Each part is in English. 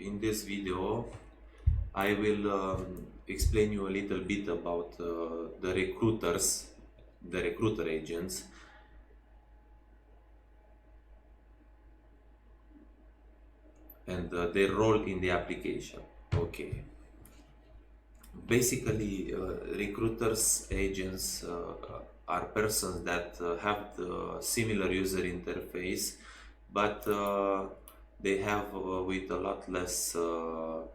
in this video I will explain you a little bit about the recruiter agents, and their role in the application. Okay. Basically, recruiters agents are persons that have the similar user interface, but they have with a lot less um,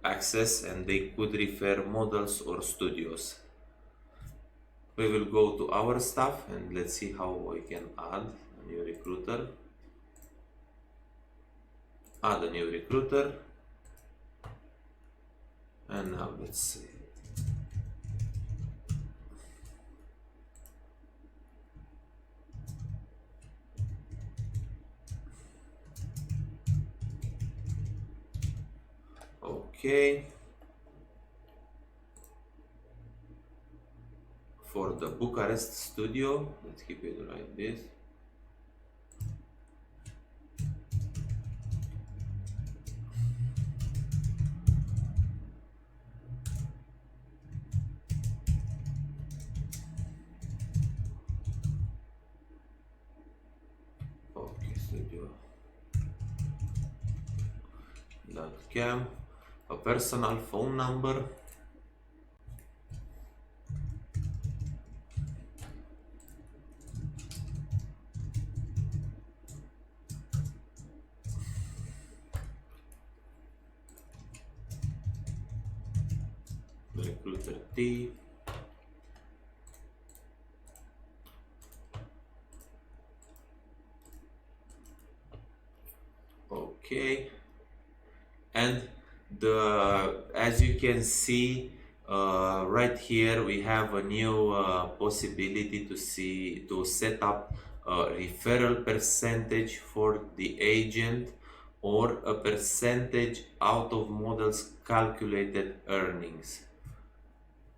access, and they could refer models or studios. We will go to our stuff and let's see how we can add a new recruiter. Add a new recruiter, and now let's see. Okay. For the Bucharest studio, let's keep it like this. Okay, studio.cam, a personal phone number. Recruiter T. Okay, and as you can see right here, we have a new possibility to set up a referral percentage for the agent, or a percentage out of models calculated earnings.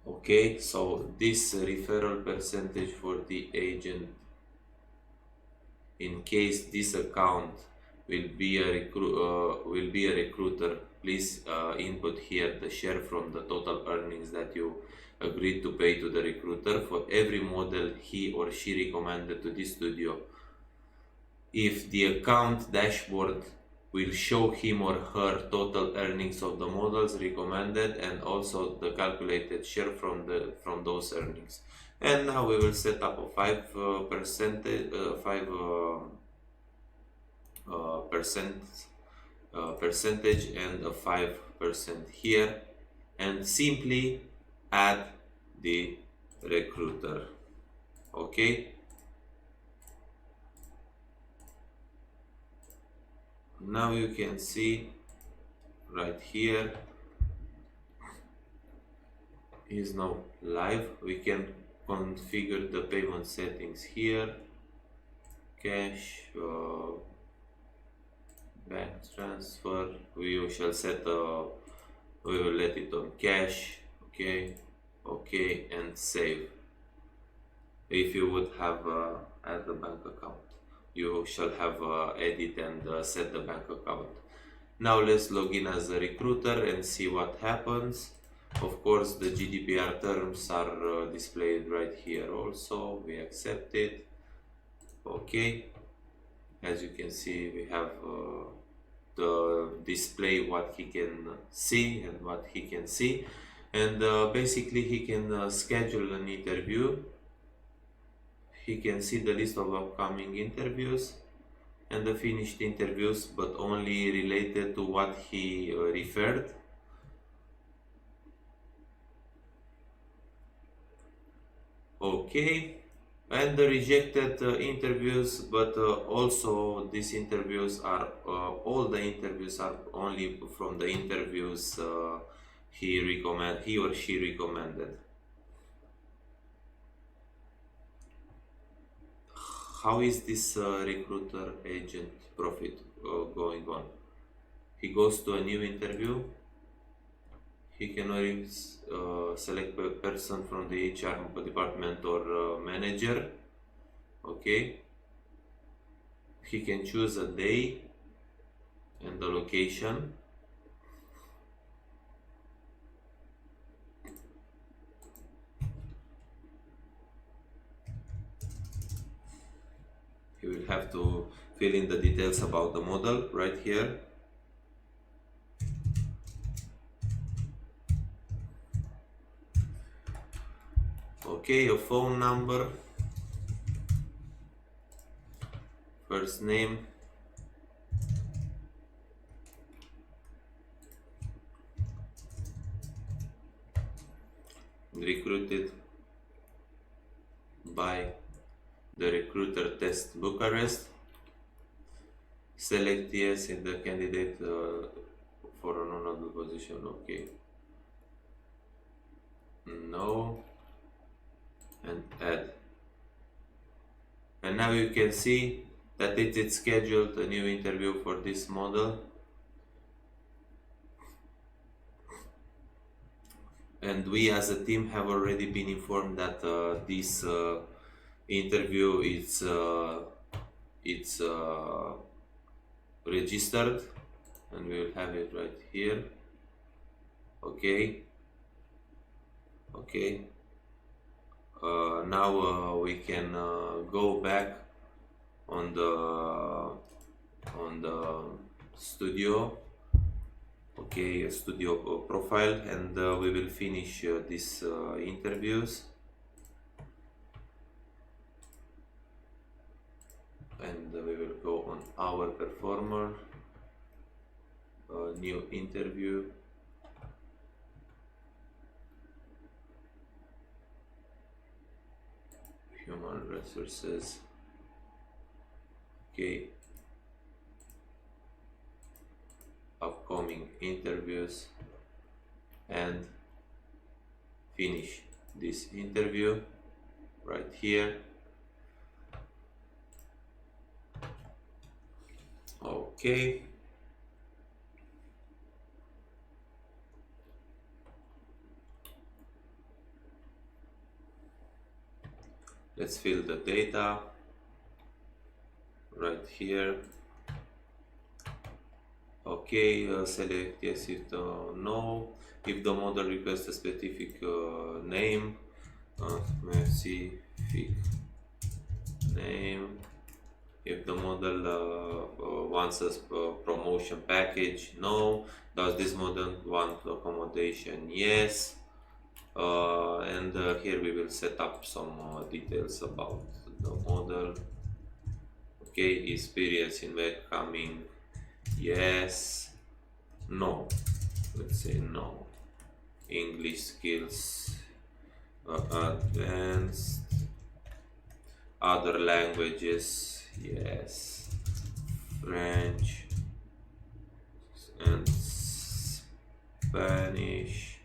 Okay, so this referral percentage for the agent, in case this account will be a recruiter, please input here the share from the total earnings that you agreed to pay to the recruiter for every model he or she recommended to this studio. If the account dashboard will show him or her total earnings of the models recommended, and also the calculated share from those earnings. And now we will set up a 5% percentage and a 5% here, and simply add the recruiter. Okay, now you can see right here is now live. We can configure the payment settings here, cash, bank transfer. We shall set we will let it on cash. Okay, and save. If you would have add the bank account, you shall have edit and set the bank account. Now let's log in as a recruiter and see what happens. Of course, the GDPR terms are displayed right here also. We accept it. Okay, as you can see, we have the display what he can see and what he can see, and basically he can schedule an interview. He can see the list of upcoming interviews and the finished interviews, but only related to what he referred. Okay, and the rejected interviews, but also these interviews are all the interviews are only from the interviews he or she recommended. How is this recruiter agent profit going on? He goes to a new interview. He can only select a person from the HR department or manager. Okay. He can choose a day. and the location. You will have to fill in the details about the model right here. Okay, your phone number, first name, recruited by the recruiter test Bucharest. Select yes in the candidate for an honorable position. Okay. No. And add. And now you can see that it is scheduled a new interview for this model. And we as a team have already been informed that this interview is registered, and we will have it right here. Okay. Now we can go back on the studio. Okay, studio profile, and we will finish these interviews. And we will go on our performer, new interview. Human resources. Okay. Upcoming interviews, and finish this interview right here. Okay. Let's fill the data right here. Okay, select yes if no. If the model requests a specific name, specific name. If the model wants a promotion package, no. Does this model want accommodation? Yes. And here we will set up some details about the model. Okay, experience in welcoming, yes, no, let's say no. English skills, advanced. Other languages, yes. French and Spanish.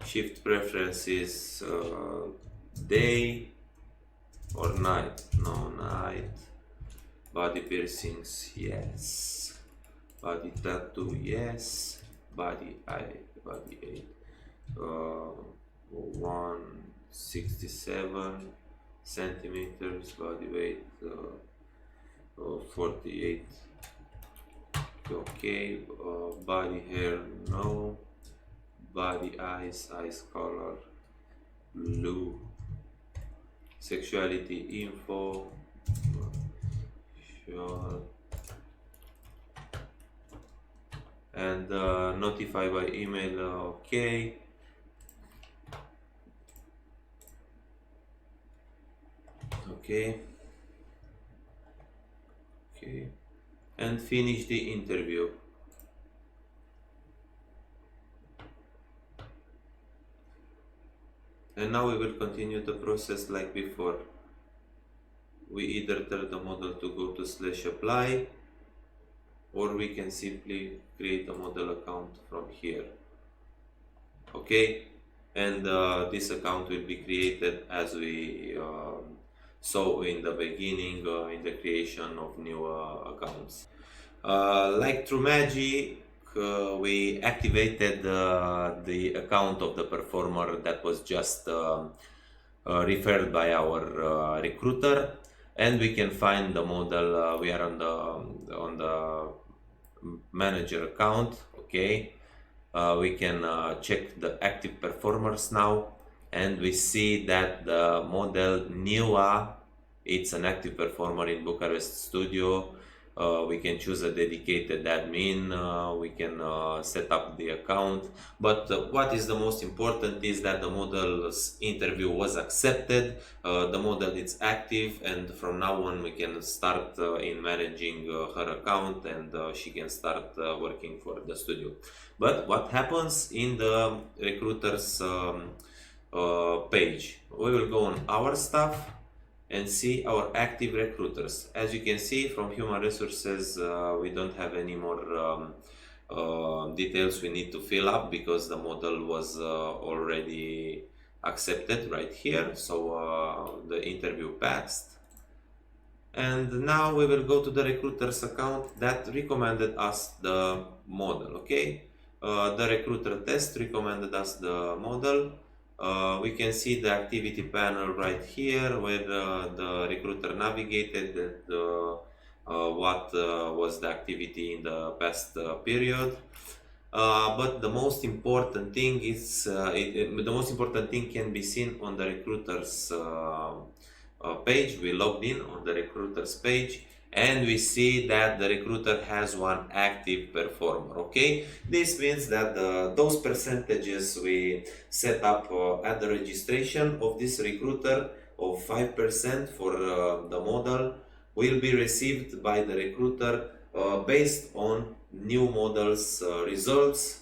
Shift preferences, day or night? No, night. Body piercings, yes. Body tattoo, yes. Body 8. 167 centimeters. Body weight 48. Okay. Body hair, no. Body eyes color blue. Sexuality info, sure. And notify by email, okay. Okay, and finish the interview. And now we will continue the process like before. We either tell the model to go to /apply, or we can simply create a model account from here. Okay, and this account will be created as we saw in the beginning in the creation of new accounts. Like through magic, we activated the account of the performer that was just referred by our recruiter, and we can find the model. We are on the manager account. Okay, we can check the active performers now, and we see that the model NIWA, it's an active performer in Bucharest Studio. We can choose a dedicated admin, we can set up the account, but what is the most important is that the model's interview was accepted, the model is active, and from now on we can start in managing her account, and she can start working for the studio. But what happens in the recruiters page? We will go on our stuff and see our active recruiters. As you can see from human resources, we don't have any more details we need to fill up because the model was already accepted right here. So the interview passed. And now we will go to the recruiter's account that recommended us the model. Okay, the recruiter test recommended us the model. We can see the activity panel right here where the recruiter navigated what was the activity in the past period. But the most important thing is the most important thing can be seen on the recruiter's page. We logged in on the recruiter's page, and we see that the recruiter has one active performer. Okay, this means that those percentages we set up at the registration of this recruiter of 5% for the model will be received by the recruiter based on new model's results